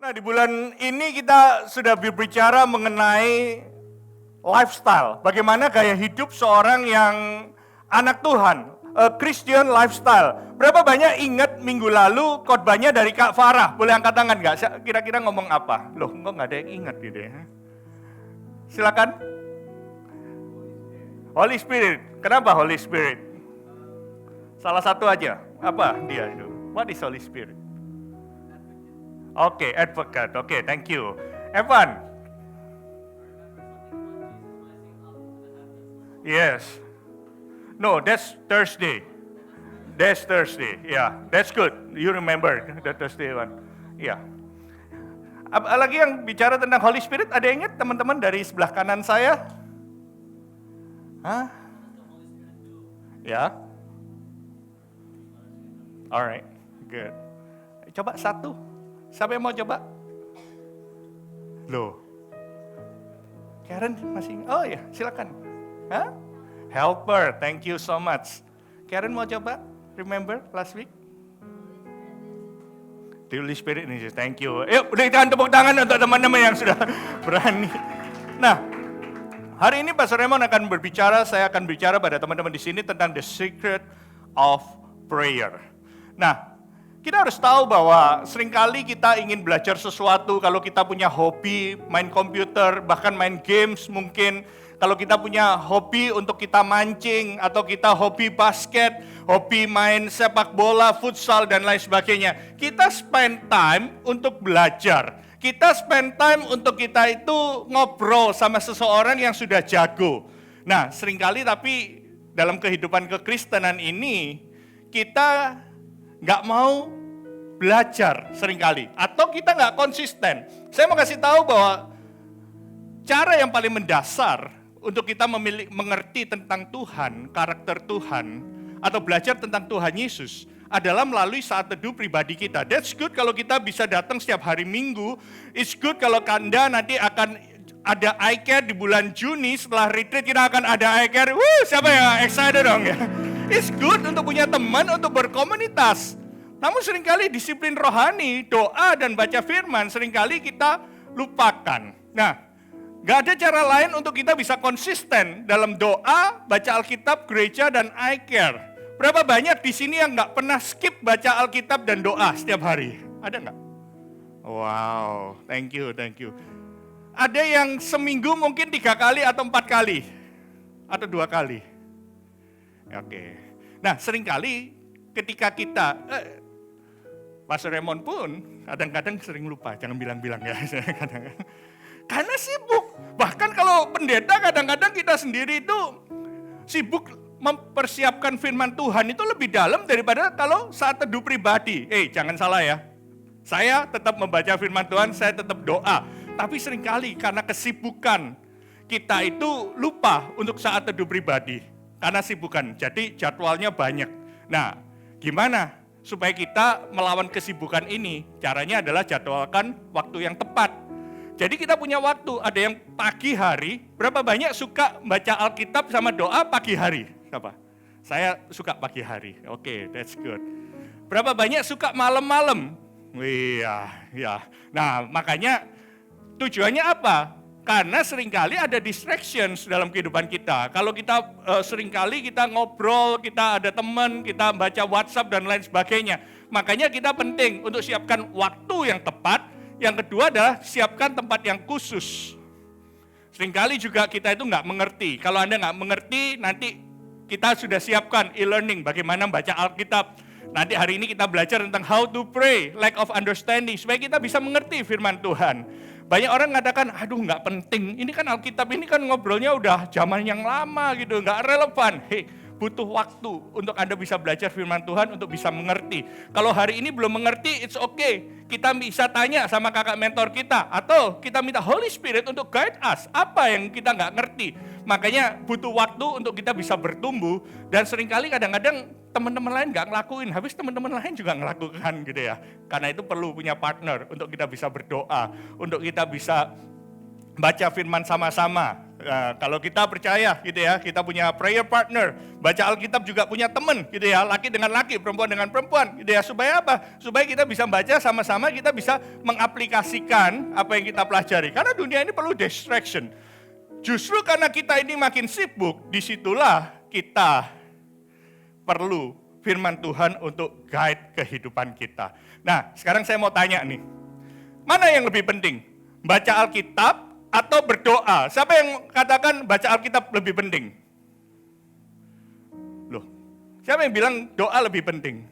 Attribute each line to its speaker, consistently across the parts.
Speaker 1: Nah, di bulan ini kita sudah berbicara mengenai lifestyle. Bagaimana gaya hidup seorang yang anak Tuhan, Christian lifestyle. Berapa banyak ingat minggu lalu khotbahnya dari Kak Farah? Boleh angkat tangan nggak? Kira-kira ngomong apa? Loh, kok nggak ada yang ingat gitu ya? Silakan. Holy Spirit. Kenapa Holy Spirit? Salah satu aja. Apa dia itu? What is Holy Spirit? Oke, advocate. Oke, thank you. Evan. Yes. No, that's Thursday. That's Thursday. Yeah, that's good. You remember the Thursday one. Yeah. Lagi yang bicara tentang Holy Spirit, ada yang ingat teman-teman dari sebelah kanan saya? Hah? Ya. Alright, good. Coba satu. Siapa yang mau coba? Loh. Karen masih, oh ya, silakan. Hah? Helper, thank you so much. Karen mau coba? Remember last week? The Holy Spirit ini, thank you. Yuk, berikan tepuk tangan untuk teman-teman yang sudah berani. Nah, hari ini Pastor Raymond akan berbicara, saya akan bicara pada teman-teman di sini tentang the secret of prayer. Nah, kita harus tahu bahwa seringkali kita ingin belajar sesuatu, kalau kita punya hobi main komputer, bahkan main games mungkin, kalau kita punya hobi untuk kita mancing, atau kita hobi basket, hobi main sepak bola, futsal, dan lain sebagainya. Kita spend time untuk belajar. Kita spend time untuk kita itu ngobrol sama seseorang yang sudah jago. Nah, seringkali tapi dalam kehidupan kekristenan ini, kita nggak mau belajar seringkali, atau kita nggak konsisten. Saya mau kasih tahu bahwa cara yang paling mendasar untuk kita mengerti tentang Tuhan, karakter Tuhan, atau belajar tentang Tuhan Yesus adalah melalui saat teduh pribadi kita. That's good kalau kita bisa datang setiap hari Minggu. It's good kalau Anda nanti akan ada iCare di bulan Juni, setelah retreat kita akan ada iCare. Siapa yang excited dong ya? It's good untuk punya teman, untuk berkomunitas. Namun seringkali disiplin rohani, doa dan baca firman seringkali kita lupakan. Nah, gak ada cara lain untuk kita bisa konsisten dalam doa, baca Alkitab, gereja, dan iCare. Berapa banyak di sini yang gak pernah skip baca Alkitab dan doa setiap hari? Ada gak? Wow, thank you. Ada yang seminggu mungkin 3 kali atau 4 kali? Atau 2 kali? Oke. Nah, seringkali ketika kita, Pastor Raymond pun kadang-kadang sering lupa, jangan bilang-bilang ya. Karena sibuk. Bahkan kalau pendeta kadang-kadang kita sendiri itu sibuk mempersiapkan firman Tuhan itu lebih dalam daripada kalau saat teduh pribadi. Jangan salah ya. Saya tetap membaca firman Tuhan, saya tetap doa. Tapi seringkali karena kesibukan kita itu lupa untuk saat teduh pribadi. Karena sibukan, jadi jadwalnya banyak. Nah, gimana supaya kita melawan kesibukan ini? Caranya adalah jadwalkan waktu yang tepat. Jadi kita punya waktu, ada yang pagi hari. Berapa banyak suka baca Alkitab sama doa pagi hari? Siapa? Saya suka pagi hari. Oke, that's good. Berapa banyak suka malam-malam? Ya. Nah, makanya tujuannya apa? Karena seringkali ada distractions dalam kehidupan kita. Kalau kita seringkali kita ngobrol, kita ada teman, kita baca WhatsApp dan lain sebagainya. Makanya kita penting untuk siapkan waktu yang tepat. Yang kedua adalah siapkan tempat yang khusus. Seringkali juga kita itu nggak mengerti. Kalau Anda nggak mengerti, nanti kita sudah siapkan e-learning bagaimana membaca Alkitab. Nanti hari ini kita belajar tentang how to pray, lack of understanding, supaya kita bisa mengerti firman Tuhan. Banyak orang mengatakan, aduh nggak penting, ini kan Alkitab, ini kan ngobrolnya udah zaman yang lama gitu, nggak relevan. Butuh waktu untuk Anda bisa belajar firman Tuhan, untuk bisa mengerti. Kalau hari ini belum mengerti, it's okay. Kita bisa tanya sama kakak mentor kita, atau kita minta Holy Spirit untuk guide us, apa yang kita nggak ngerti. Makanya butuh waktu untuk kita bisa bertumbuh, dan seringkali kadang-kadang teman-teman lain nggak ngelakuin, habis teman-teman lain juga ngelakukan gitu ya. Karena itu perlu punya partner untuk kita bisa berdoa, untuk kita bisa baca firman sama-sama. Kalau kita percaya gitu ya, kita punya prayer partner, baca Alkitab juga punya teman gitu ya, laki dengan laki, perempuan dengan perempuan gitu ya. Supaya apa? Supaya kita bisa baca sama-sama, kita bisa mengaplikasikan apa yang kita pelajari. Karena dunia ini perlu distraction. Justru karena kita ini makin sibuk, disitulah kita perlu firman Tuhan untuk guide kehidupan kita. Nah, sekarang saya mau tanya nih, mana yang lebih penting? Baca Alkitab atau berdoa? Siapa yang katakan baca Alkitab lebih penting? Loh, siapa yang bilang doa lebih penting?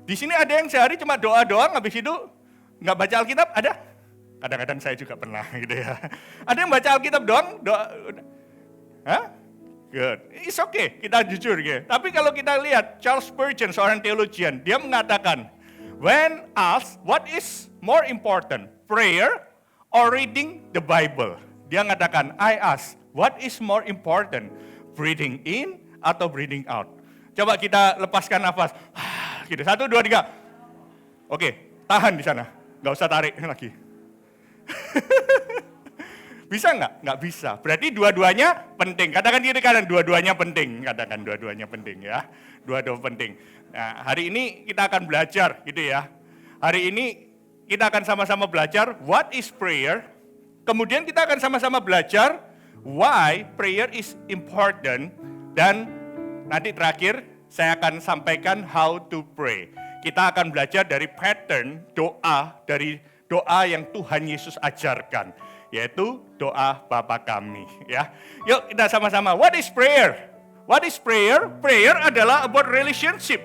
Speaker 1: Di sini ada yang sehari cuma doa doang, habis itu nggak baca Alkitab? Ada? Kadang-kadang saya juga pernah gitu ya. Ada yang baca Alkitab doang, doa. Hah? Good. It's okay, kita jujur gitu. Tapi kalau kita lihat Charles Spurgeon, seorang teologian, dia mengatakan, when asked what is more important, prayer or reading the Bible? Dia mengatakan, I ask, what is more important, breathing in atau breathing out? Coba kita lepaskan nafas. Gitu, 1, 2, 3. Oke, tahan di sana. Nggak usah tarik lagi. Bisa nggak? Nggak bisa. Berarti dua-duanya penting. Katakan kiri kanan, dua-duanya penting. Katakan dua-duanya penting ya. Dua-duanya penting. Nah, hari ini kita akan belajar gitu ya. Hari ini kita akan sama-sama belajar what is prayer. Kemudian kita akan sama-sama belajar why prayer is important. Dan nanti terakhir saya akan sampaikan how to pray. Kita akan belajar dari pattern doa, dari doa yang Tuhan Yesus ajarkan, yaitu doa Bapa kami ya. Yuk kita sama-sama, what is prayer? What is prayer? Prayer adalah about relationship.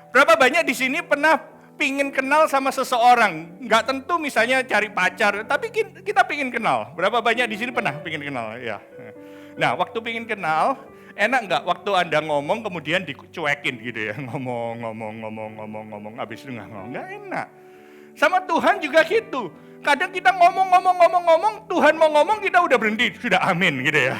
Speaker 1: Berapa banyak di sini pernah pingin kenal sama seseorang? Nggak tentu misalnya cari pacar, tapi kita pingin kenal. Berapa banyak di sini pernah pingin kenal? Ya. Nah, waktu pingin kenal, enak nggak waktu Anda ngomong kemudian dicuekin gitu ya, ngomong, habis itu nggak ngomong, nggak enak. Sama Tuhan juga gitu. Kadang kita ngomong, Tuhan mau ngomong kita udah berhenti, sudah amin gitu ya.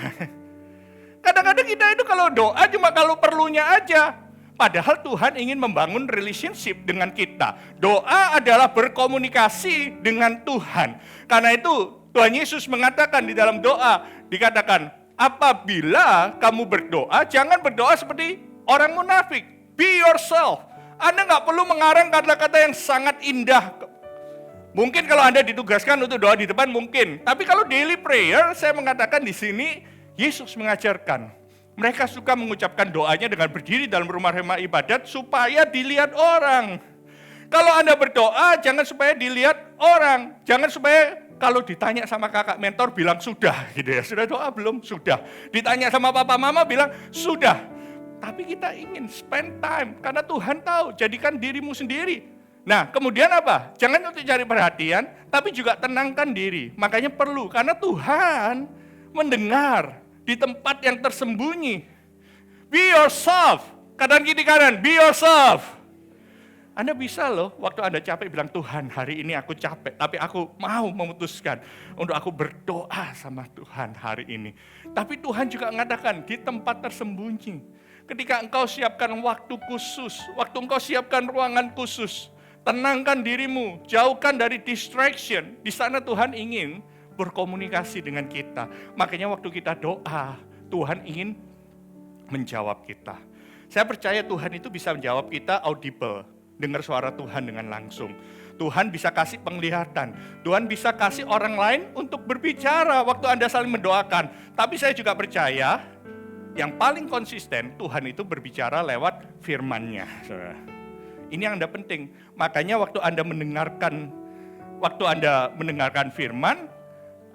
Speaker 1: Kadang-kadang kita itu kalau doa cuma kalau perlunya aja. Padahal Tuhan ingin membangun relationship dengan kita. Doa adalah berkomunikasi dengan Tuhan. Karena itu Tuhan Yesus mengatakan di dalam doa, dikatakan, apabila kamu berdoa, jangan berdoa seperti orang munafik. Be yourself. Anda nggak perlu mengarang kata-kata yang sangat indah. Mungkin kalau Anda ditugaskan untuk doa di depan mungkin. Tapi kalau daily prayer, saya mengatakan di sini, Yesus mengajarkan. Mereka suka mengucapkan doanya dengan berdiri dalam rumah-rumah ibadat supaya dilihat orang. Kalau Anda berdoa, jangan supaya dilihat orang. Jangan supaya kalau ditanya sama kakak mentor bilang sudah gitu ya. Sudah doa belum? Sudah. Ditanya sama papa mama bilang sudah. Tapi kita ingin spend time karena Tuhan tahu, jadikan dirimu sendiri. Nah, kemudian apa? Jangan untuk cari perhatian, tapi juga tenangkan diri. Makanya perlu, karena Tuhan mendengar di tempat yang tersembunyi. Be yourself. Kanan kiri kanan, be yourself. Anda bisa loh, waktu Anda capek bilang, Tuhan hari ini aku capek, tapi aku mau memutuskan untuk aku berdoa sama Tuhan hari ini. Tapi Tuhan juga mengatakan di tempat tersembunyi. Ketika engkau siapkan waktu khusus, waktu engkau siapkan ruangan khusus, tenangkan dirimu, jauhkan dari distraction. Di sana Tuhan ingin berkomunikasi dengan kita. Makanya waktu kita doa, Tuhan ingin menjawab kita. Saya percaya Tuhan itu bisa menjawab kita audible, dengar suara Tuhan dengan langsung. Tuhan bisa kasih penglihatan, Tuhan bisa kasih orang lain untuk berbicara waktu Anda saling mendoakan. Tapi saya juga percaya, yang paling konsisten, Tuhan itu berbicara lewat firman-Nya. Ini yang Anda penting. Makanya waktu Anda mendengarkan firman,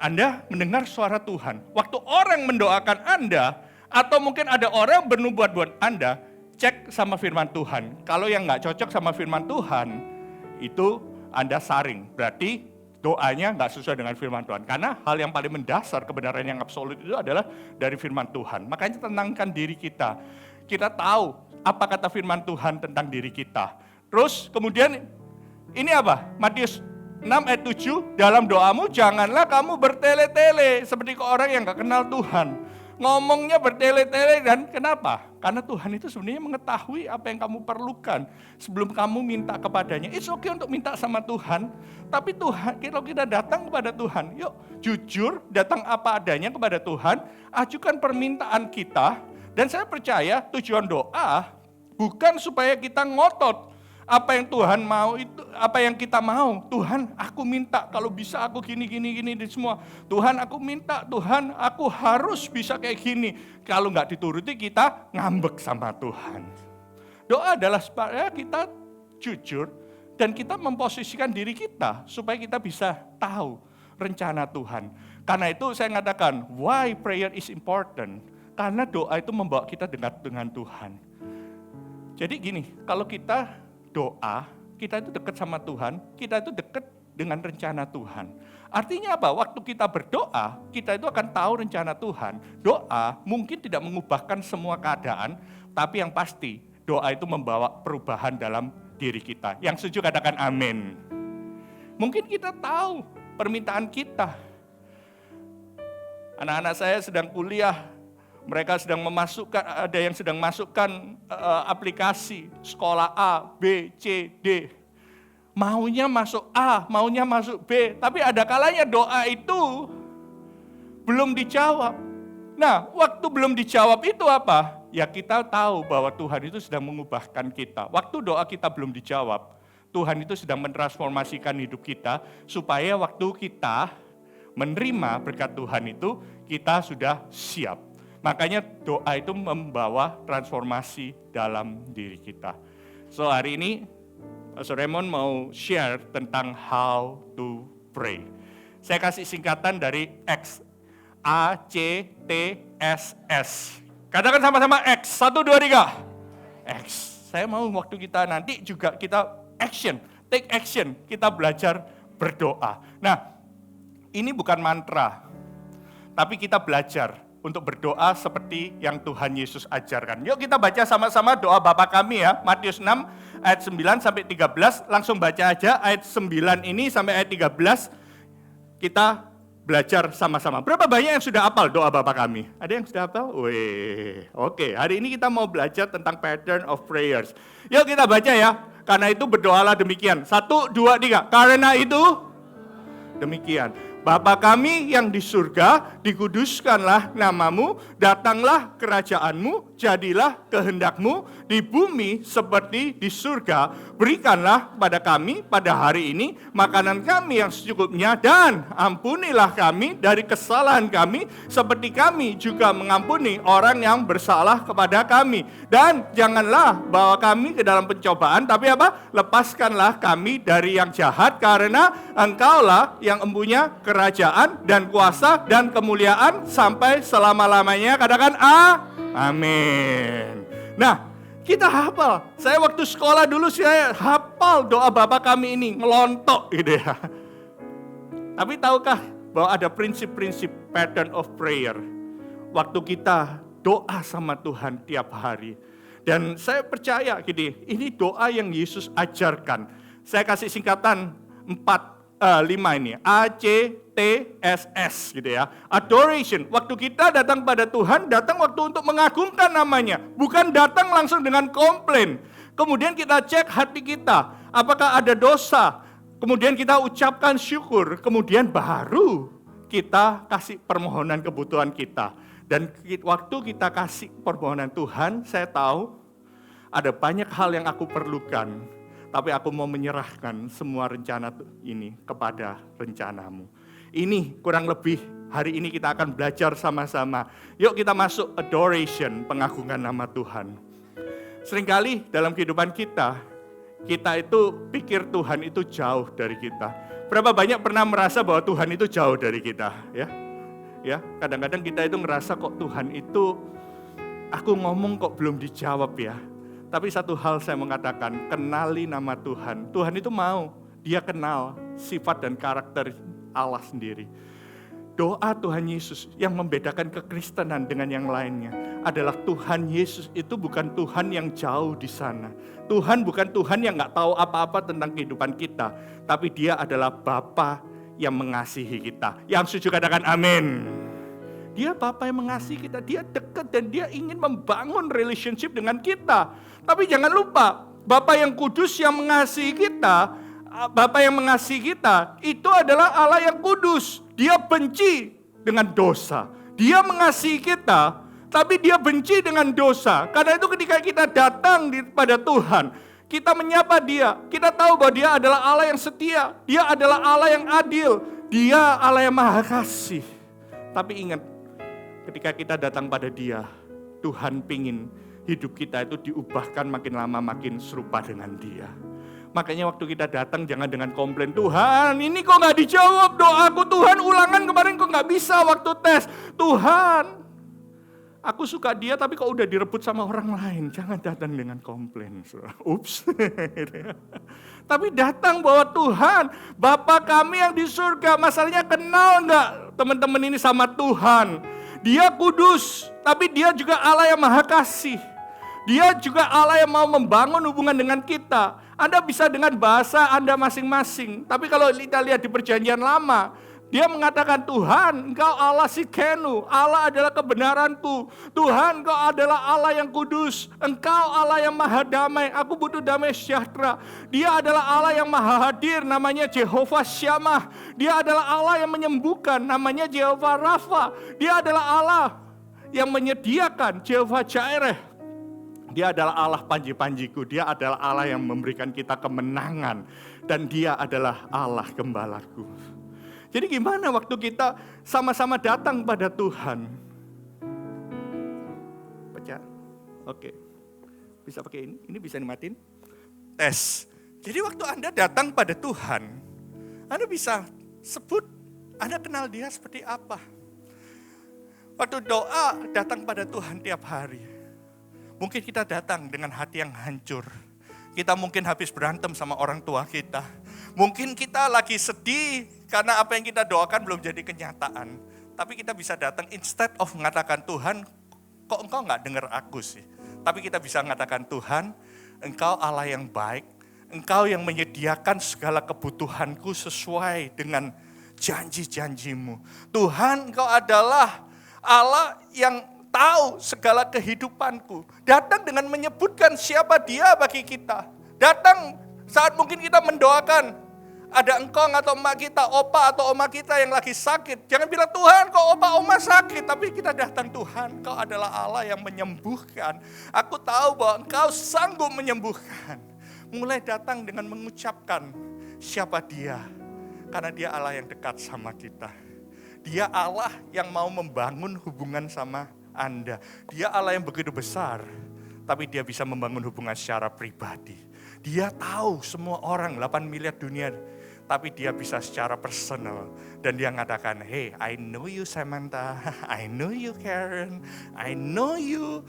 Speaker 1: Anda mendengar suara Tuhan. Waktu orang mendoakan Anda, atau mungkin ada orang bernubuat buat Anda, cek sama firman Tuhan. Kalau yang nggak cocok sama firman Tuhan, itu Anda saring. Berarti doanya nggak sesuai dengan firman Tuhan. Karena hal yang paling mendasar, kebenaran yang absolut itu adalah dari firman Tuhan. Makanya tenangkan diri kita. Kita tahu apa kata firman Tuhan tentang diri kita. Terus kemudian ini apa? Matius 6 ayat 7, dalam doamu janganlah kamu bertele-tele seperti orang yang nggak kenal Tuhan. ngomongnya bertele-tele, dan kenapa? Karena Tuhan itu sebenarnya mengetahui apa yang kamu perlukan sebelum kamu minta kepadanya. It's okay untuk minta sama Tuhan, tapi Tuhan, kalau kita datang kepada Tuhan, yuk jujur, datang apa adanya kepada Tuhan, ajukan permintaan kita, dan saya percaya tujuan doa bukan supaya kita ngotot apa yang Tuhan mau itu, apa yang kita mau. Tuhan, aku minta kalau bisa aku gini dan semua. Tuhan, aku minta, Tuhan, aku harus bisa kayak gini. Kalau nggak dituruti kita ngambek sama Tuhan. Doa adalah supaya kita jujur dan kita memposisikan diri kita supaya kita bisa tahu rencana Tuhan. Karena itu saya mengatakan, why prayer is important? Karena doa itu membawa kita dekat dengan Tuhan. Jadi gini, kalau kita doa, kita itu dekat sama Tuhan, kita itu dekat dengan rencana Tuhan. Artinya apa? Waktu kita berdoa, kita itu akan tahu rencana Tuhan. Doa mungkin tidak mengubahkan semua keadaan, tapi yang pasti doa itu membawa perubahan dalam diri kita. Yang setuju katakan amin. Mungkin kita tahu permintaan kita. Anak-anak saya sedang kuliah, mereka sedang memasukkan, ada yang sedang masukkan aplikasi sekolah A, B, C, D. Maunya masuk A, maunya masuk B, tapi ada kalanya doa itu belum dijawab. Nah, waktu belum dijawab itu apa? Ya kita tahu bahwa Tuhan itu sedang mengubahkan kita. Waktu doa kita belum dijawab, Tuhan itu sedang mentransformasikan hidup kita, supaya waktu kita menerima berkat Tuhan itu, kita sudah siap. Makanya doa itu membawa transformasi dalam diri kita. So hari ini Pastor Raymond mau share tentang how to pray. Saya kasih singkatan dari X. ACTSS. Katakan sama-sama X. 1, 2, 3. X. Saya mau waktu kita nanti juga kita action. Take action. Kita belajar berdoa. Nah, ini bukan mantra. Tapi kita belajar untuk berdoa seperti yang Tuhan Yesus ajarkan. Yuk kita baca sama-sama doa Bapa kami ya. Matius 6 ayat 9 sampai 13. Langsung baca aja ayat 9 ini sampai ayat 13. Kita belajar sama-sama. Berapa banyak yang sudah hafal doa Bapa kami? Ada yang sudah hafal? Wih, oke. Hari ini kita mau belajar tentang pattern of prayers. Yuk kita baca ya. Karena itu berdoalah demikian. 1, 2, 3. Karena itu demikian. Bapa kami yang di surga, dikuduskanlah namamu, datanglah kerajaanmu, jadilah kehendakmu di bumi seperti di surga. Berikanlah pada kami pada hari ini makanan kami yang secukupnya, dan ampunilah kami dari kesalahan kami, seperti kami juga mengampuni orang yang bersalah kepada kami. Dan janganlah bawa kami ke dalam pencobaan, tapi apa? Lepaskanlah kami dari yang jahat, karena Engkaulah yang mempunyai kerajaan dan kuasa dan kemuliaan sampai selama-lamanya. Katakan amin. Nah, kita hafal. Saya waktu sekolah dulu saya hafal doa Bapa kami ini, ngelontok gitu ya. Tapi tahukah bahwa ada prinsip-prinsip pattern of prayer waktu kita doa sama Tuhan tiap hari. Dan saya percaya gini, ini doa yang Yesus ajarkan. Saya kasih singkatan 5 ini, ACTSS gitu ya. Adoration, waktu kita datang pada Tuhan, datang waktu untuk mengagungkan namanya, bukan datang langsung dengan komplain. Kemudian kita cek hati kita, apakah ada dosa, kemudian kita ucapkan syukur, kemudian baru kita kasih permohonan kebutuhan kita. Dan waktu kita kasih permohonan Tuhan, saya tahu ada banyak hal yang aku perlukan. Tapi aku mau menyerahkan semua rencana ini kepada rencanamu. Ini kurang lebih hari ini kita akan belajar sama-sama. Yuk kita masuk adoration, pengagungan nama Tuhan. Seringkali dalam kehidupan kita itu pikir Tuhan itu jauh dari kita. Berapa banyak pernah merasa bahwa Tuhan itu jauh dari kita? Ya, kadang-kadang kita itu ngerasa kok Tuhan itu, aku ngomong kok belum dijawab ya. Tapi satu hal saya mengatakan, kenali nama Tuhan. Tuhan itu mau, dia kenal sifat dan karakter Allah sendiri. Doa Tuhan Yesus yang membedakan kekristenan dengan yang lainnya adalah Tuhan Yesus itu bukan Tuhan yang jauh di sana. Tuhan bukan Tuhan yang gak tahu apa-apa tentang kehidupan kita. Tapi dia adalah Bapa yang mengasihi kita. Yang setuju katakan amin. Dia Bapa yang mengasihi kita, dia dekat dan dia ingin membangun relationship dengan kita. Tapi jangan lupa, Bapa yang kudus yang mengasihi kita, Bapa yang mengasihi kita, itu adalah Allah yang kudus. Dia benci dengan dosa. Dia mengasihi kita, tapi dia benci dengan dosa. Karena itu ketika kita datang pada Tuhan, kita menyapa dia, kita tahu bahwa dia adalah Allah yang setia, dia adalah Allah yang adil, dia Allah yang maha kasih. Tapi ingat, ketika kita datang pada dia, Tuhan pingin hidup kita itu diubahkan makin lama makin serupa dengan dia. Makanya waktu kita datang jangan dengan komplain, Tuhan ini kok gak dijawab doaku, Tuhan ulangan kemarin kok gak bisa waktu tes. Tuhan, aku suka dia tapi kok udah direbut sama orang lain. Jangan datang dengan komplain. Ups. Tapi datang bahwa Tuhan, Bapa kami yang di surga. Masalahnya kenal gak teman-teman ini sama Tuhan? Dia kudus, tapi dia juga Allah yang maha kasih. Dia juga Allah yang mau membangun hubungan dengan kita. Anda bisa dengan bahasa Anda masing-masing. Tapi kalau kita lihat di perjanjian lama, dia mengatakan, Tuhan, Engkau Allah Sikenu, Allah adalah kebenaranku. Tuhan, Engkau adalah Allah yang kudus. Engkau Allah yang maha damai. Aku butuh damai sejahtera. Dia adalah Allah yang maha hadir, namanya Jehovah Syamah. Dia adalah Allah yang menyembuhkan, namanya Jehovah Rafa. Dia adalah Allah yang menyediakan, Jehovah Jireh. Dia adalah Allah panji-panjiku, dia adalah Allah yang memberikan kita kemenangan. Dan dia adalah Allah gembalaku. Jadi gimana waktu kita sama-sama datang pada Tuhan? Baca, oke. Bisa pakai ini bisa dimatiin? Tes. Jadi waktu Anda datang pada Tuhan, Anda bisa sebut, Anda kenal dia seperti apa. Waktu doa datang pada Tuhan tiap hari. Mungkin kita datang dengan hati yang hancur. Kita mungkin habis berantem sama orang tua kita. Mungkin kita lagi sedih karena apa yang kita doakan belum jadi kenyataan. Tapi kita bisa datang instead of mengatakan, Tuhan, kok engkau gak dengar aku sih? Tapi kita bisa mengatakan, Tuhan, engkau Allah yang baik. Engkau yang menyediakan segala kebutuhanku sesuai dengan janji-janjimu. Tuhan, engkau adalah Allah yang tahu segala kehidupanku. Datang dengan menyebutkan siapa dia bagi kita. Datang saat mungkin kita mendoakan, ada engkong atau emak kita, opa atau oma kita yang lagi sakit. Jangan bilang, Tuhan kok opa oma sakit. Tapi kita datang, Tuhan kau adalah Allah yang menyembuhkan. Aku tahu bahwa engkau sanggup menyembuhkan. Mulai datang dengan mengucapkan siapa dia. Karena dia Allah yang dekat sama kita. Dia Allah yang mau membangun hubungan sama Anda. Dia Allah yang begitu besar, tapi dia bisa membangun hubungan secara pribadi. Dia tahu semua orang 8 miliar dunia, tapi dia bisa secara personal. Dan dia mengatakan, hey, I know you Samantha, I know you Karen, I know you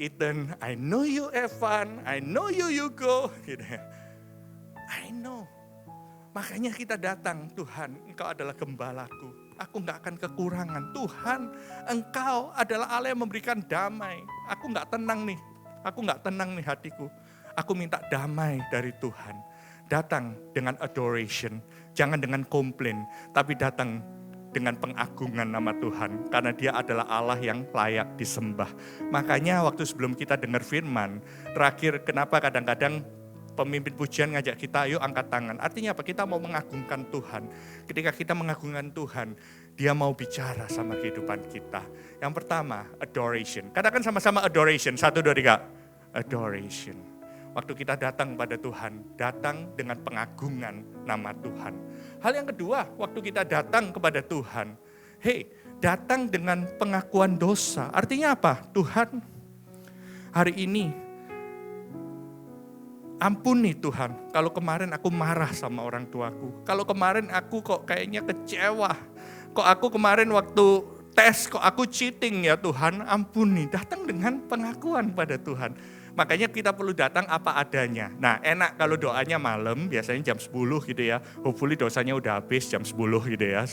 Speaker 1: Ethan, I know you Evan, I know you Yugo. I know. Makanya kita datang, Tuhan, Engkau adalah gembalaku. Aku gak akan kekurangan. Tuhan, Engkau adalah Allah yang memberikan damai. Aku gak tenang nih hatiku. Aku minta damai dari Tuhan. Datang dengan adoration. Jangan dengan komplain. Tapi datang dengan pengagungan nama Tuhan. Karena dia adalah Allah yang layak disembah. Makanya waktu sebelum kita dengar firman. Terakhir kenapa kadang-kadang pemimpin pujian ngajak kita, ayo angkat tangan. Artinya apa? Kita mau mengagungkan Tuhan. Ketika kita mengagungkan Tuhan, dia mau bicara sama kehidupan kita. Yang pertama, adoration. Katakan sama-sama adoration. 1, 2, 3. Adoration. Waktu kita datang pada Tuhan, datang dengan pengagungan nama Tuhan. Hal yang kedua, waktu kita datang kepada Tuhan, datang dengan pengakuan dosa. Artinya apa? Tuhan, hari ini ampuni Tuhan, kalau kemarin aku marah sama orang tuaku. Kalau kemarin aku kok kayaknya kecewa. Kok aku kemarin waktu tes, kok aku cheating ya Tuhan, ampuni. Datang dengan pengakuan pada Tuhan. Makanya kita perlu datang apa adanya. Nah enak kalau doanya malam, biasanya jam 10 gitu ya. Hopefully dosanya udah habis jam 10 gitu ya.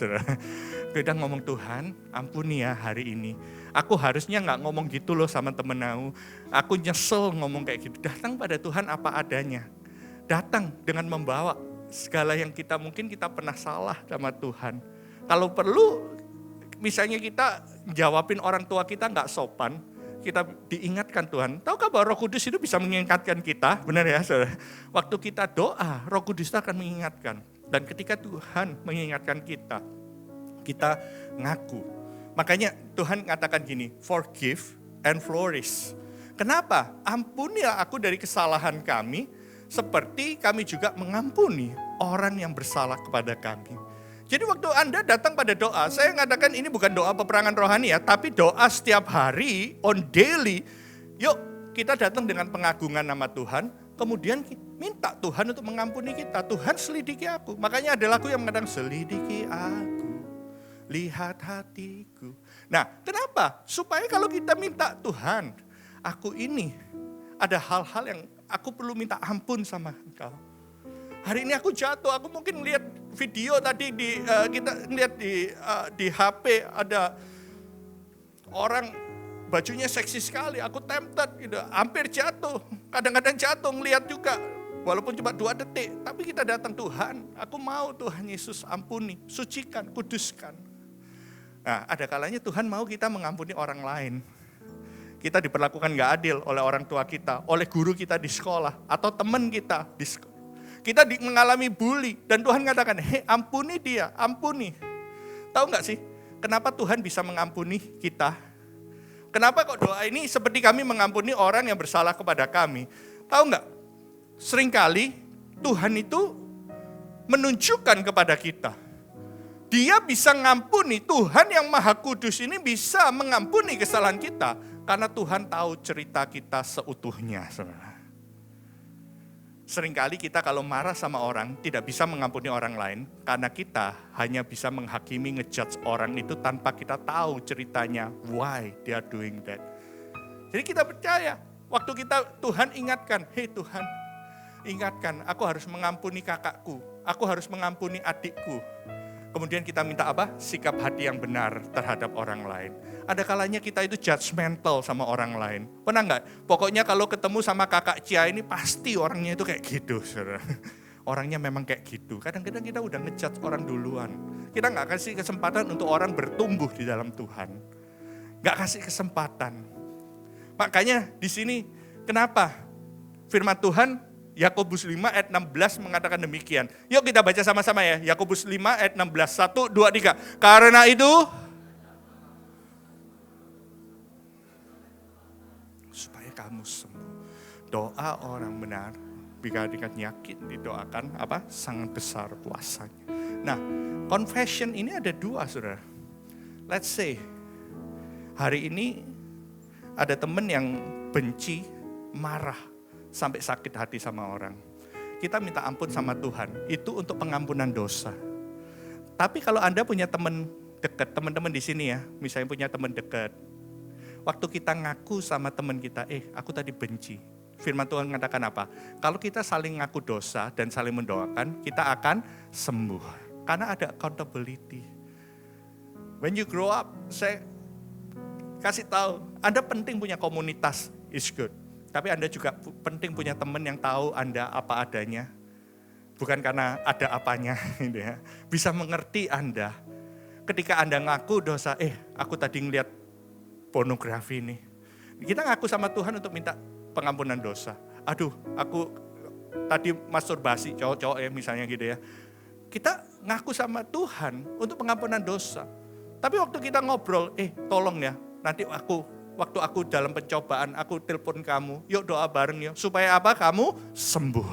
Speaker 1: Kita ngomong, Tuhan ampuni ya hari ini. Aku harusnya gak ngomong gitu loh sama temen aku nyesel ngomong kayak gitu. Datang pada Tuhan apa adanya. Datang dengan membawa segala yang kita mungkin kita pernah salah sama Tuhan. Kalau perlu misalnya kita jawabin orang tua kita nggak sopan, kita diingatkan Tuhan. Tahukah bahwa Roh Kudus itu bisa mengingatkan kita? Benar ya, saudara? Waktu kita doa, Roh Kudus itu akan mengingatkan. Dan ketika Tuhan mengingatkan kita, kita ngaku. Makanya Tuhan katakan gini, forgive and flourish. Kenapa? Ampunilah aku dari kesalahan kami, seperti kami juga mengampuni orang yang bersalah kepada kami. Jadi waktu Anda datang pada doa, saya mengatakan ini bukan doa peperangan rohani ya, tapi doa setiap hari, on daily. Yuk kita datang dengan pengagungan nama Tuhan, kemudian minta Tuhan untuk mengampuni kita. Tuhan selidiki aku. Makanya ada lagu yang mengatakan selidiki aku, lihat hatiku. Nah kenapa? Supaya kalau kita minta Tuhan, aku ini ada hal-hal yang aku perlu minta ampun sama Engkau. Hari ini aku jatuh, aku mungkin lihat video tadi kita lihat di HP ada orang bajunya seksi sekali, aku tempted gitu, hampir jatuh, kadang-kadang jatuh ngelihat juga, walaupun cuma 2 detik, tapi kita datang Tuhan, aku mau Tuhan Yesus ampuni, sucikan, kuduskan. Nah ada kalanya Tuhan mau kita mengampuni orang lain. Kita diperlakukan gak adil oleh orang tua kita, oleh guru kita di sekolah, atau teman kita di sekolah. Kita mengalami bully, dan Tuhan katakan, hei ampuni dia, ampuni. Tahu gak sih, kenapa Tuhan bisa mengampuni kita? Kenapa kok doa ini seperti kami mengampuni orang yang bersalah kepada kami? Tahu gak, seringkali Tuhan itu menunjukkan kepada kita, Dia bisa mengampuni, Tuhan yang Maha Kudus ini bisa mengampuni kesalahan kita, karena Tuhan tahu cerita kita seutuhnya, saudara. Seringkali kita kalau marah sama orang tidak bisa mengampuni orang lain karena kita hanya bisa menghakimi, ngejudge orang itu tanpa kita tahu ceritanya, why they are doing that. Jadi kita percaya, waktu kita Tuhan ingatkan, hei Tuhan, ingatkan aku harus mengampuni kakakku, aku harus mengampuni adikku. Kemudian kita minta apa? Sikap hati yang benar terhadap orang lain. Ada kalanya kita itu judgmental sama orang lain. Pernah nggak? Pokoknya kalau ketemu sama kakak Cia ini pasti orangnya itu kayak gitu, saudara. Orangnya memang kayak gitu. Kadang-kadang kita udah ngejudge orang duluan. Kita nggak kasih kesempatan untuk orang bertumbuh di dalam Tuhan. Nggak kasih kesempatan. Makanya di sini kenapa firman Tuhan Yakobus 5 ayat 16 mengatakan demikian. Yuk kita baca sama-sama ya. Yakobus 5 ayat 16. 1, 2, 3. Karena itu, supaya kamu sembuh. Doa orang benar, jika dengan yakin didoakan, sangat besar kuasanya. Nah, confession ini ada 2, saudara. Let's say, hari ini ada teman yang benci, marah, sampai sakit hati sama orang. Kita minta ampun sama Tuhan, itu untuk pengampunan dosa. Tapi kalau Anda punya teman dekat, teman-teman di sini ya, misalnya punya teman dekat. Waktu kita ngaku sama teman kita, aku tadi benci. Firman Tuhan mengatakan apa? Kalau kita saling ngaku dosa dan saling mendoakan, kita akan sembuh. Karena ada accountability. When you grow up, saya kasih tahu, Anda penting punya komunitas, is good. Tapi Anda juga penting punya teman yang tahu Anda apa adanya. Bukan karena ada apanya. Gitu ya. Bisa mengerti Anda. Ketika Anda ngaku dosa, aku tadi ngeliat pornografi ini. Kita ngaku sama Tuhan untuk minta pengampunan dosa. Aduh, aku tadi masturbasi, cowok-cowok ya misalnya gitu ya. Kita ngaku sama Tuhan untuk pengampunan dosa. Tapi waktu kita ngobrol, tolong ya, nanti waktu aku dalam pencobaan, aku telepon kamu, yuk doa bareng yuk. Supaya apa? Kamu sembuh.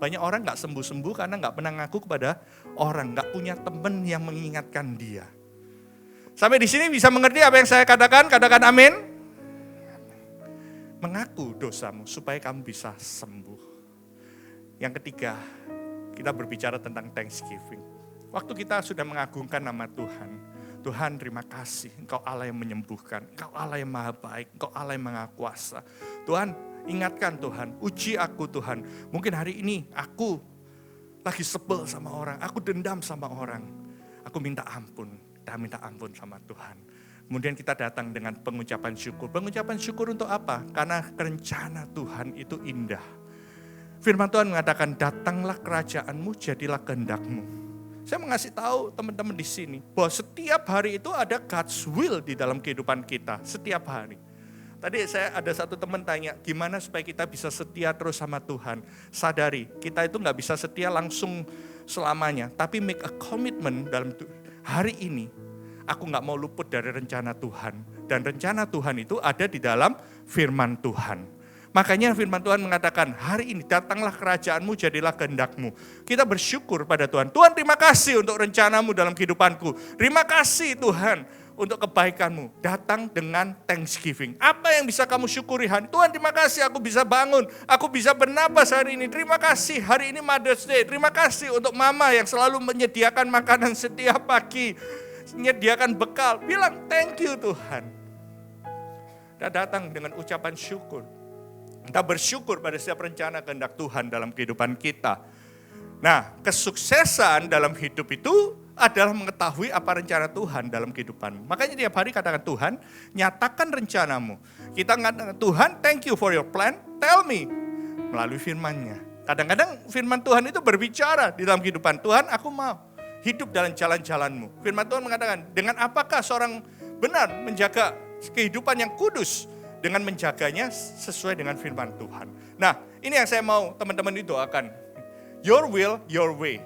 Speaker 1: Banyak orang gak sembuh-sembuh karena gak pernah ngaku kepada orang. Gak punya teman yang mengingatkan dia. Sampai di sini bisa mengerti apa yang saya katakan? Katakan amin. Mengaku dosamu supaya kamu bisa sembuh. Yang ketiga, kita berbicara tentang Thanksgiving. Waktu kita sudah mengagungkan nama Tuhan. Tuhan terima kasih, Engkau Allah yang menyembuhkan, Engkau Allah yang maha baik, Engkau Allah yang maha kuasa. Tuhan ingatkan Tuhan, uji aku Tuhan. Mungkin hari ini aku lagi sebel sama orang, aku dendam sama orang. Aku minta ampun, kita minta ampun sama Tuhan. Kemudian kita datang dengan pengucapan syukur. Pengucapan syukur untuk apa? Karena rencana Tuhan itu indah. Firman Tuhan mengatakan, datanglah kerajaanmu, jadilah kehendak-Mu. Saya mau ngasih tahu teman-teman di sini bahwa setiap hari itu ada God's will di dalam kehidupan kita, setiap hari. Tadi saya ada satu teman tanya, gimana supaya kita bisa setia terus sama Tuhan? Sadari, kita itu nggak bisa setia langsung selamanya, tapi make a commitment dalam hari ini. Aku nggak mau luput dari rencana Tuhan. Dan rencana Tuhan itu ada di dalam firman Tuhan. Makanya firman Tuhan mengatakan, hari ini datanglah kerajaanmu, jadilah kehendakmu. Kita bersyukur pada Tuhan. Tuhan, terima kasih untuk rencanamu dalam kehidupanku. Terima kasih Tuhan untuk kebaikanmu. Datang dengan thanksgiving. Apa yang bisa kamu syukuri? Tuhan, terima kasih aku bisa bangun. Aku bisa bernapas hari ini. Terima kasih hari ini Mother's Day. Terima kasih untuk mama yang selalu menyediakan makanan setiap pagi. Menyediakan bekal. Bilang thank you Tuhan. Dan datang dengan ucapan syukur. Kita bersyukur pada setiap rencana kehendak Tuhan dalam kehidupan kita. Nah, kesuksesan dalam hidup itu adalah mengetahui apa rencana Tuhan dalam kehidupan. Makanya tiap hari katakan, Tuhan, nyatakan rencanamu. Kita mengatakan, Tuhan, thank you for your plan, tell me. Melalui firman-Nya. Kadang-kadang firman Tuhan itu berbicara di dalam kehidupan. Tuhan, aku mau hidup dalam jalan-jalan-Mu. Firman Tuhan mengatakan, dengan apakah seorang benar menjaga kehidupan yang kudus? Dengan menjaganya sesuai dengan firman Tuhan. Nah, ini yang saya mau teman-teman doakan. Your will, your way.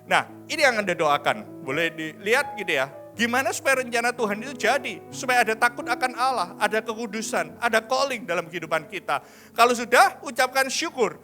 Speaker 1: Nah, ini yang Anda doakan. Boleh dilihat gitu ya. Gimana supaya rencana Tuhan itu jadi. Supaya ada takut akan Allah, ada kekudusan, ada calling dalam kehidupan kita. Kalau sudah, ucapkan syukur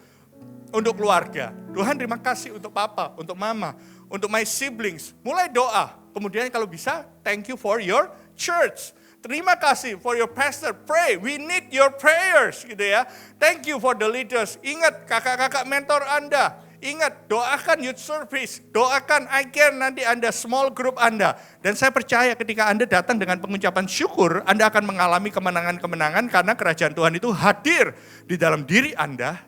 Speaker 1: untuk keluarga. Tuhan terima kasih untuk papa, untuk mama, untuk my siblings. Mulai doa. Kemudian kalau bisa, thank you for your church. Terima kasih for your pastor, pray, we need your prayers gitu ya. Thank you for the leaders, ingat kakak-kakak mentor Anda, ingat doakan youth service, doakan I care nanti Anda, small group Anda. Dan saya percaya ketika Anda datang dengan pengucapan syukur, Anda akan mengalami kemenangan-kemenangan karena kerajaan Tuhan itu hadir di dalam diri Anda,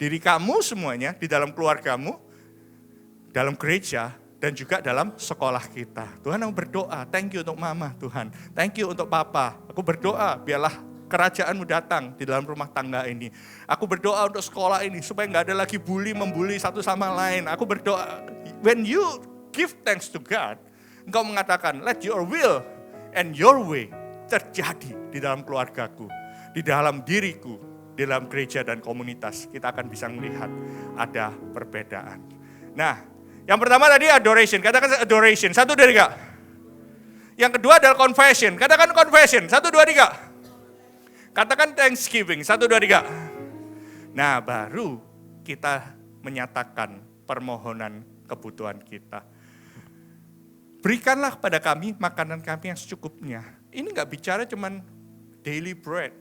Speaker 1: diri kamu semuanya, di dalam keluargamu, dalam gereja, dan juga dalam sekolah kita. Tuhan, aku berdoa, thank you untuk mama Tuhan. Thank you untuk papa. Aku berdoa, biarlah kerajaan-Mu datang di dalam rumah tangga ini. Aku berdoa untuk sekolah ini, supaya nggak ada lagi membuli satu sama lain. Aku berdoa, when you give thanks to God, Engkau mengatakan, let your will and your way terjadi di dalam keluargaku, di dalam diriku, di dalam gereja dan komunitas. Kita akan bisa melihat ada perbedaan. Nah, yang pertama tadi adoration, katakan adoration, 1, 2, 3. Yang kedua adalah confession, katakan confession, 1, 2, 3. Katakan thanksgiving, 1, 2, 3. Nah, baru kita menyatakan permohonan kebutuhan kita. Berikanlah kepada kami makanan kami yang secukupnya. Ini gak bicara cuman daily bread,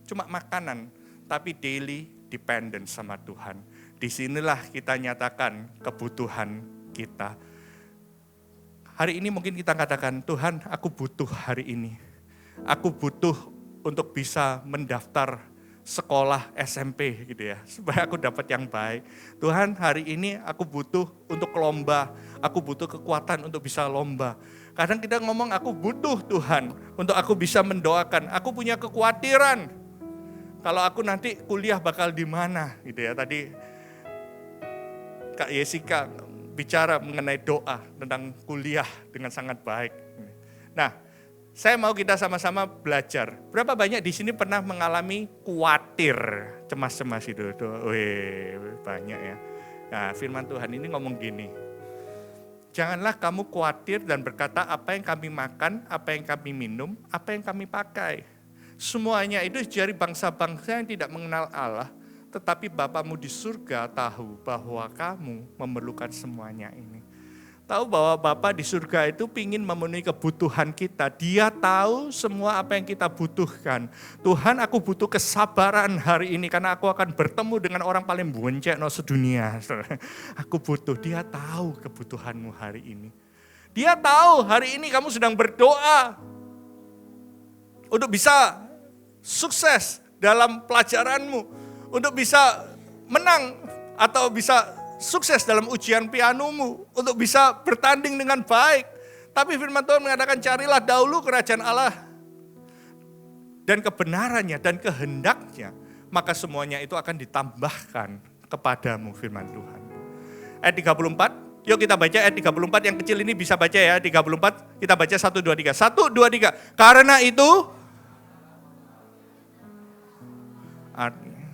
Speaker 1: cuma makanan, tapi daily dependence sama Tuhan. Disinilah kita nyatakan kebutuhan kita. Hari ini mungkin kita katakan, Tuhan aku butuh hari ini. Aku butuh untuk bisa mendaftar sekolah SMP gitu ya. Supaya aku dapat yang baik. Tuhan hari ini aku butuh untuk lomba. Aku butuh kekuatan untuk bisa lomba. Kadang kita ngomong aku butuh Tuhan untuk aku bisa mendoakan. Aku punya kekhawatiran. Kalau aku nanti kuliah bakal di mana gitu ya. Tadi Kak Jessica bicara mengenai doa tentang kuliah dengan sangat baik. Nah, saya mau kita sama-sama belajar. Berapa banyak di sini pernah mengalami khawatir, cemas-cemas itu? Banyak ya. Nah, firman Tuhan ini ngomong gini. Janganlah kamu khawatir dan berkata apa yang kami makan, apa yang kami minum, apa yang kami pakai. Semuanya itu dari bangsa-bangsa yang tidak mengenal Allah. Tetapi Bapamu di surga tahu bahwa kamu memerlukan semuanya ini. Tahu bahwa Bapa di surga itu ingin memenuhi kebutuhan kita. Dia tahu semua apa yang kita butuhkan. Tuhan, aku butuh kesabaran hari ini karena aku akan bertemu dengan orang paling bunceng sedunia. Aku butuh, dia tahu kebutuhanmu hari ini. Dia tahu hari ini kamu sedang berdoa untuk bisa sukses dalam pelajaranmu. Untuk bisa menang atau bisa sukses dalam ujian pianomu. Untuk bisa bertanding dengan baik. Tapi firman Tuhan mengatakan carilah dahulu kerajaan Allah. Dan kebenarannya dan kehendaknya. Maka semuanya itu akan ditambahkan kepadamu firman Tuhan. Ayat 34. Yuk kita baca ayat 34, yang kecil ini bisa baca ya, 34, kita baca 1, 2, 3. 1, 2, 3. Karena itu, artinya,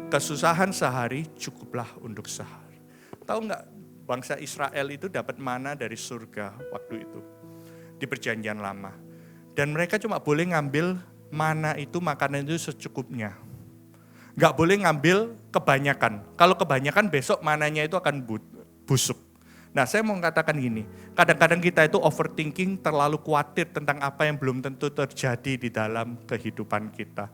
Speaker 1: kesusahan sehari cukuplah untuk sehari. Tahu nggak, bangsa Israel itu dapat mana dari surga waktu itu, di perjanjian lama. Dan mereka cuma boleh ngambil mana itu, makanan itu secukupnya. Nggak boleh ngambil kebanyakan. Kalau kebanyakan besok mananya itu akan busuk. Nah, saya mau katakan gini, kadang-kadang kita itu overthinking, terlalu khawatir tentang apa yang belum tentu terjadi di dalam kehidupan kita.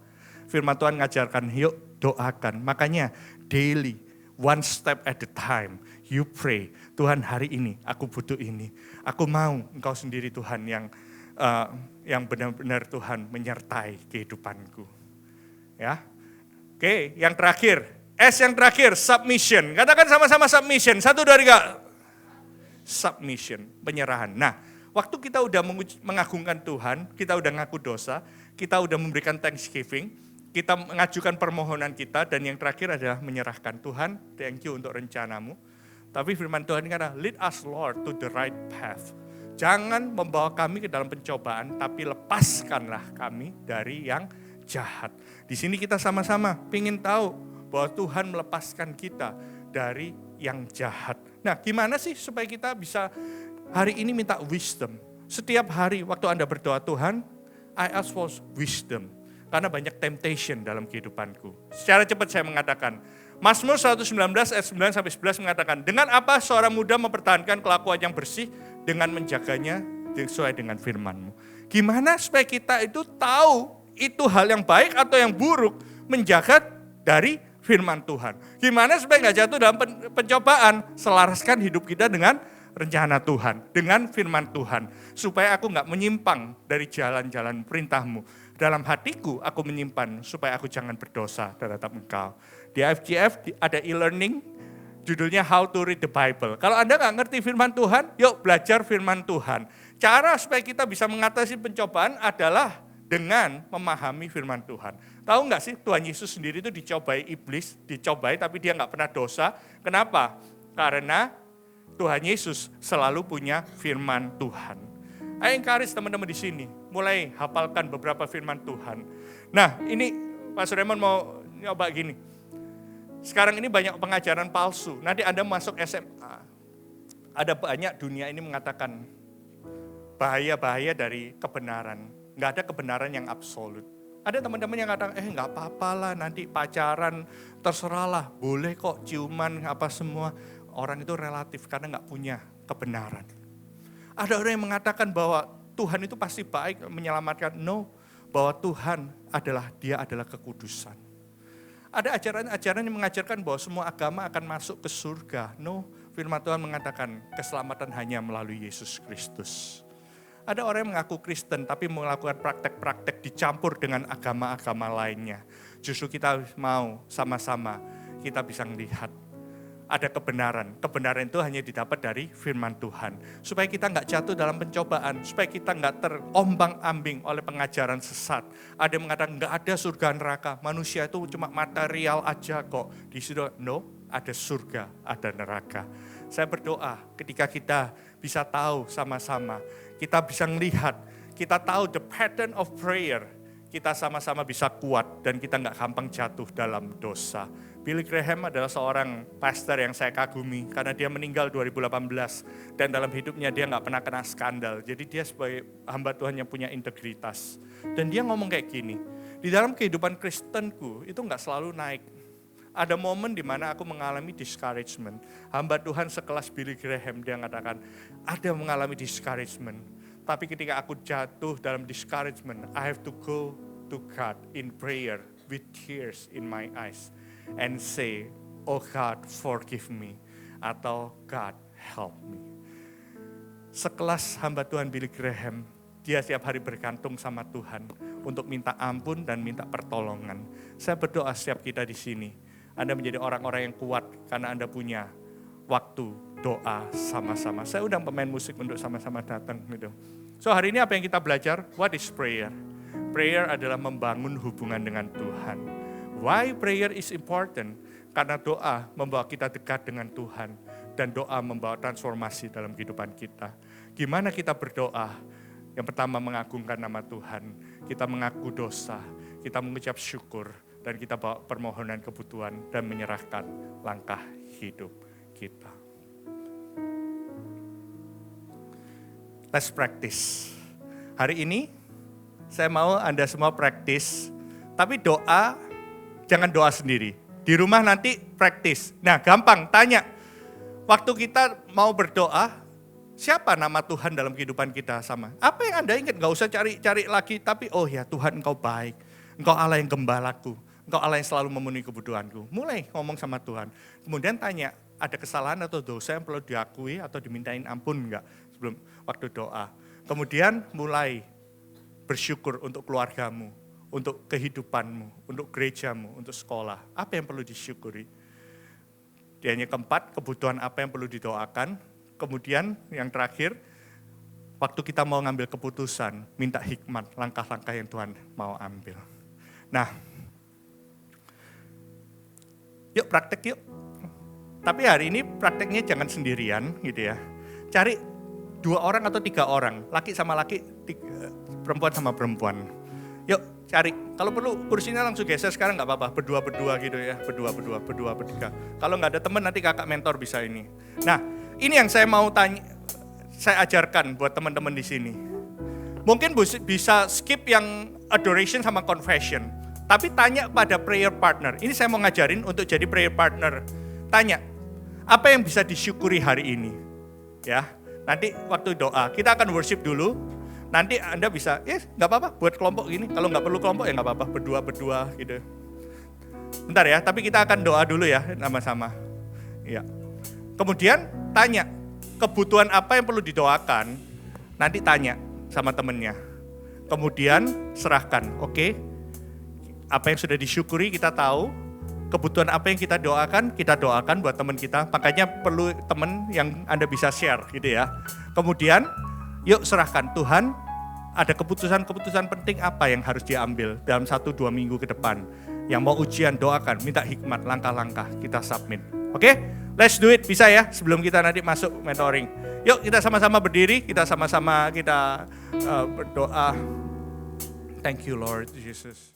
Speaker 1: Firman Tuhan ngajarkan, yuk doakan. Makanya daily, one step at a time, you pray. Tuhan, hari ini aku butuh ini. Aku mau Engkau sendiri Tuhan yang benar-benar Tuhan menyertai kehidupanku. Ya. Oke, yang terakhir, S yang terakhir, submission. Katakan sama-sama submission. 1, 2, 3. Submission, penyerahan. Nah, waktu kita udah mengagungkan Tuhan, kita udah ngaku dosa, kita udah memberikan thanksgiving, kita mengajukan permohonan kita, dan yang terakhir adalah menyerahkan. Tuhan, thank you untuk rencanamu. Tapi firman Tuhan kata, lead us Lord to the right path. Jangan membawa kami ke dalam pencobaan, tapi lepaskanlah kami dari yang jahat. Di sini kita sama-sama ingin tahu bahwa Tuhan melepaskan kita dari yang jahat. Nah, gimana sih supaya kita bisa hari ini minta wisdom? Setiap hari waktu Anda berdoa, Tuhan, I ask for wisdom. Karena banyak temptation dalam kehidupanku. Secara cepat saya mengatakan, Mazmur 119 ayat 9-11 mengatakan, dengan apa seorang muda mempertahankan kelakuan yang bersih dengan menjaganya sesuai dengan firman-Mu. Gimana supaya kita itu tahu itu hal yang baik atau yang buruk, menjaga dari firman Tuhan. Gimana supaya nggak jatuh dalam pencobaan, selaraskan hidup kita dengan rencana Tuhan, dengan firman Tuhan. Supaya aku nggak menyimpang dari jalan-jalan perintah-Mu. Dalam hatiku aku menyimpan supaya aku jangan berdosa terhadap Engkau. Di IFGF ada e-learning, judulnya How to Read the Bible. Kalau Anda nggak ngerti firman Tuhan, yuk belajar firman Tuhan. Cara supaya kita bisa mengatasi pencobaan adalah dengan memahami firman Tuhan. Tahu nggak sih, Tuhan Yesus sendiri itu dicobai iblis, dicobai tapi dia nggak pernah dosa. Kenapa? Karena Tuhan Yesus selalu punya firman Tuhan. Ayo encourage teman-teman di sini, mulai hafalkan beberapa firman Tuhan. Nah, ini Pak Raymond mau nyoba gini. Sekarang ini banyak pengajaran palsu. Nanti Anda masuk SMA, ada banyak dunia ini mengatakan bahaya-bahaya dari kebenaran. Nggak ada kebenaran yang absolut. Ada teman-teman yang katakan, nggak apa-apa lah, nanti pacaran, terserahlah, boleh kok ciuman, apa semua. Orang itu relatif karena nggak punya kebenaran. Ada orang yang mengatakan bahwa Tuhan itu pasti baik, menyelamatkan. No, bahwa Tuhan Dia adalah kekudusan. Ada ajaran-ajaran yang mengajarkan bahwa semua agama akan masuk ke surga. No, firman Tuhan mengatakan keselamatan hanya melalui Yesus Kristus. Ada orang yang mengaku Kristen tapi melakukan praktek-praktek dicampur dengan agama-agama lainnya. Justru kita mau sama-sama kita bisa melihat ada kebenaran. Kebenaran itu hanya didapat dari firman Tuhan. Supaya kita nggak jatuh dalam pencobaan. Supaya kita nggak terombang-ambing oleh pengajaran sesat. Ada yang mengatakan nggak ada surga neraka. Manusia itu cuma material aja kok. Di situ no, ada surga, ada neraka. Saya berdoa ketika kita bisa tahu sama-sama. Kita bisa melihat, kita tahu the pattern of prayer, kita sama-sama bisa kuat dan kita nggak gampang jatuh dalam dosa. Billy Graham adalah seorang pastor yang saya kagumi karena dia meninggal 2018 dan dalam hidupnya dia nggak pernah kena skandal. Jadi dia sebagai hamba Tuhan yang punya integritas. Dan dia ngomong kayak gini, di dalam kehidupan Kristenku itu nggak selalu naik. Ada momen di mana aku mengalami discouragement. Hamba Tuhan sekelas Billy Graham, dia mengatakan, ada mengalami discouragement. Tapi ketika aku jatuh dalam discouragement, I have to go to God in prayer with tears in my eyes. And say, oh God, forgive me. Atau God, help me. Sekelas hamba Tuhan Billy Graham, dia setiap hari bergantung sama Tuhan untuk minta ampun dan minta pertolongan. Saya berdoa setiap kita di sini, Anda menjadi orang-orang yang kuat karena Anda punya waktu doa sama-sama. Saya undang pemain musik untuk sama-sama datang gitu. So hari ini apa yang kita belajar? What is prayer? Prayer adalah membangun hubungan dengan Tuhan. Why prayer is important? Karena doa membawa kita dekat dengan Tuhan. dan doa membawa transformasi dalam kehidupan kita. Gimana kita berdoa? Yang pertama mengagungkan nama Tuhan, kita mengaku dosa, kita mengucap syukur, dan kita bawa permohonan kebutuhan dan menyerahkan langkah hidup kita. Let's practice. Hari ini saya mau Anda semua praktis, tapi doa jangan doa sendiri. Di rumah nanti praktis. Nah, gampang, tanya. Waktu kita mau berdoa, siapa nama Tuhan dalam kehidupan kita sama? Apa yang Anda ingat? Gak usah cari-cari lagi, tapi oh ya Tuhan Engkau baik. Engkau Allah yang gembalaku. Engkau Allah yang selalu memenuhi kebutuhanku. Mulai ngomong sama Tuhan. Kemudian tanya, ada kesalahan atau dosa yang perlu diakui atau dimintain ampun enggak sebelum waktu doa. Kemudian mulai bersyukur untuk keluargamu, untuk kehidupanmu, untuk gerejamu, untuk sekolah. Apa yang perlu disyukuri? Dan yang keempat, kebutuhan apa yang perlu didoakan. Kemudian yang terakhir, waktu kita mau ngambil keputusan, minta hikmat, langkah-langkah yang Tuhan mau ambil. Nah, yuk praktek yuk. Tapi hari ini prakteknya jangan sendirian gitu ya. Cari 2 orang atau 3 orang, laki sama laki, perempuan sama perempuan. Yuk cari, kalau perlu kursinya langsung geser sekarang nggak apa-apa, berdua gitu ya, berdua, bertiga. Kalau nggak ada teman nanti kakak mentor bisa ini. Nah, ini yang saya mau tanya, saya ajarkan buat teman-teman di sini. Mungkin bisa skip yang adoration sama confession, tapi tanya pada prayer partner. Ini saya mau ngajarin untuk jadi prayer partner. Tanya, apa yang bisa disyukuri hari ini? Ya, nanti waktu doa, kita akan worship dulu. Nanti Anda bisa, nggak apa-apa buat kelompok gini. Kalau nggak perlu kelompok ya nggak apa-apa, berdua gitu. Bentar ya, tapi kita akan doa dulu ya, sama-sama. Ya. Kemudian tanya, kebutuhan apa yang perlu didoakan? Nanti tanya sama temennya. Kemudian serahkan, oke? Apa yang sudah disyukuri kita tahu. Kebutuhan apa yang kita doakan buat teman kita. Makanya perlu teman yang Anda bisa share gitu ya. Kemudian yuk serahkan, Tuhan ada keputusan-keputusan penting apa yang harus diambil dalam 1-2 minggu ke depan. Yang mau ujian doakan, minta hikmat, langkah-langkah kita submit. Oke? Let's do it, bisa ya sebelum kita nanti masuk mentoring. Yuk kita sama-sama berdiri, kita sama-sama berdoa. Thank you Lord Jesus.